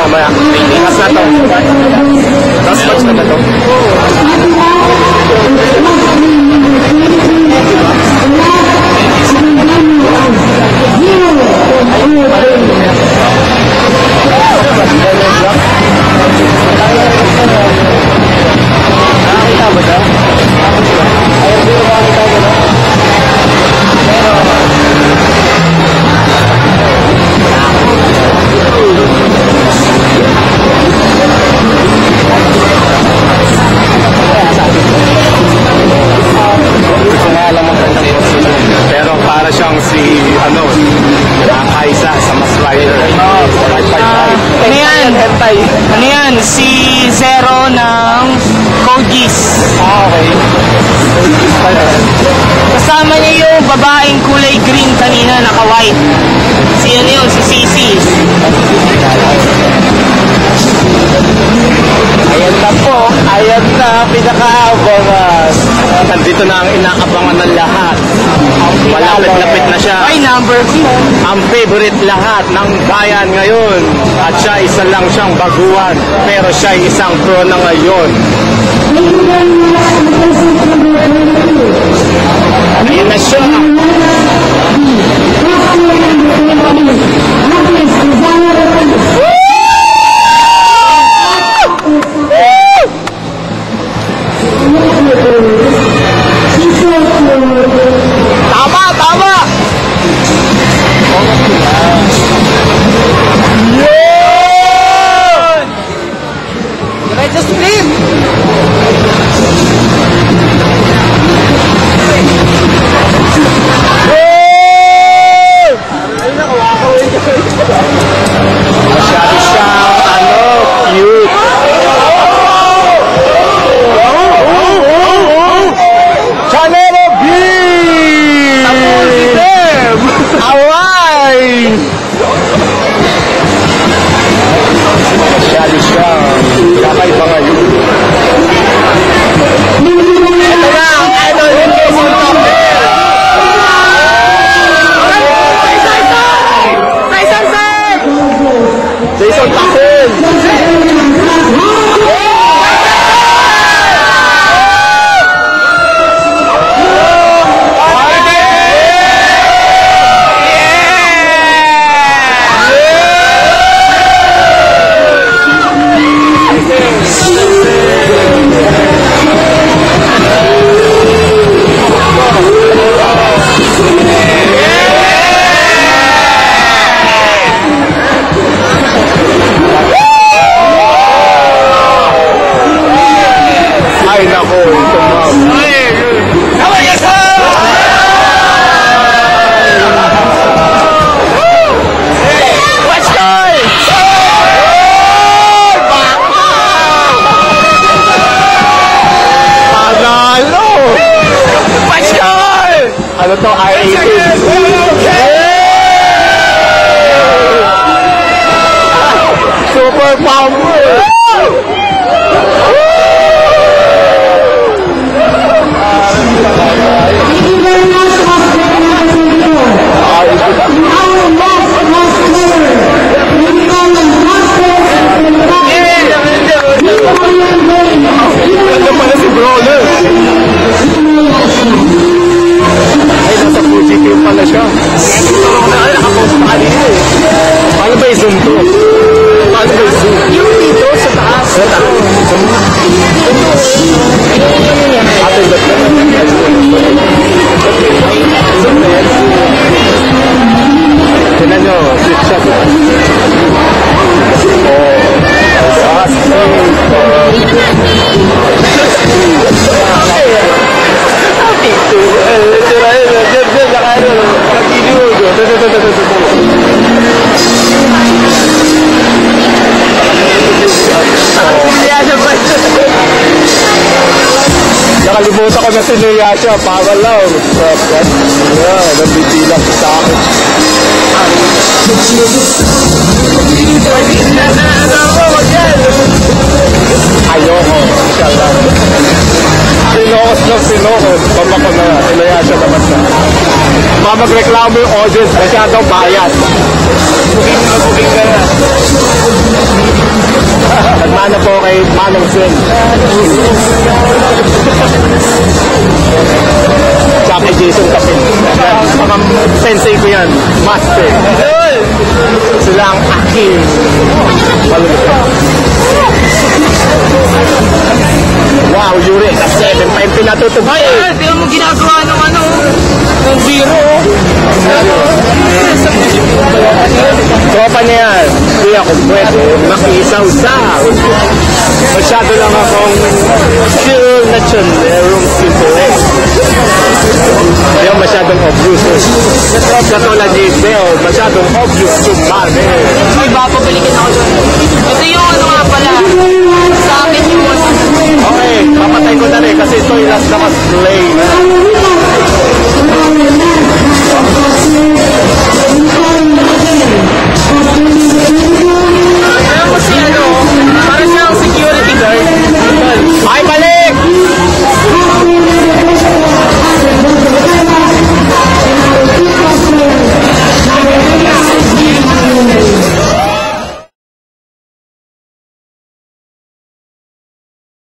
maya. Last na to. Last match na to. Nakakita ba siya? Pero para siyang si Kaisa sa Mas Rider. Ano yan? Ano yan? Si Zero ng Kogis. Okay. Kasama niya yung babaeng kulay green kanina, naka-white. Sino yun? Si Sisi. Ayan na po. Ayan na. Pinakaabangan. Nandito na ang inaabangan ng lahat. Malapit-lapit na siya. Ay, number 2. Ang favorite lahat ng bayan ngayon. At siya isa lang siyang baguhan. Pero siya isang pro na ngayon. Ayan na siya. Tama, tama! Yun! Diretso split! Masyado siyang cute. Chanelo B! Tapos si Dem! Away! Masyado siyang kakaiba ngayon. Ito na ang idol ng Quezon Top. Jason Takol! Ay nako, ito ma'am. Let's go! Panalo! Let's go! Ano to? I-18. Super power! Ano pala si Brawler? Ay, nasa Fuji team pala siya. Nakapost pa kanina eh. Paano ba i-zoom to? Paano ba i-zoom? Yung dito sa taas. Sa taas. Ate, ba't na? Zoom na yan. Tinan nyo, switch shot. Nakalimutan ko na sinuya siya, para lang. Nanditilang sa akin. Ayoko, siya lang. Sinokos ng sinokos, baba ko na, sinuya siya naman siya. Baka magreklamo yung audience, masyadong bayad. Booking ka na. Nagmana po kay Manong Swen. Tsaka kay Jason Kapil. Yan, mga sensei ko yan. Master. Sila ang aking malulupit. Wow, Yuri, ka 7 time pinatutugtog. Ay, tingnan mo ginagawa ng ano, ng zero. Tropa niya yan. Hindi ako pwede makisaw-saw. Masyado lang akong chill na chonlerong simple. Hindi ako masyadong obvious. Katulad ni Bell, masyadong obvious tumane. Ay, babalikin ako doon. Ito yung ano nga pala, sa akin yung Okay, papatay ko na rin kasi ito yung last na mas play.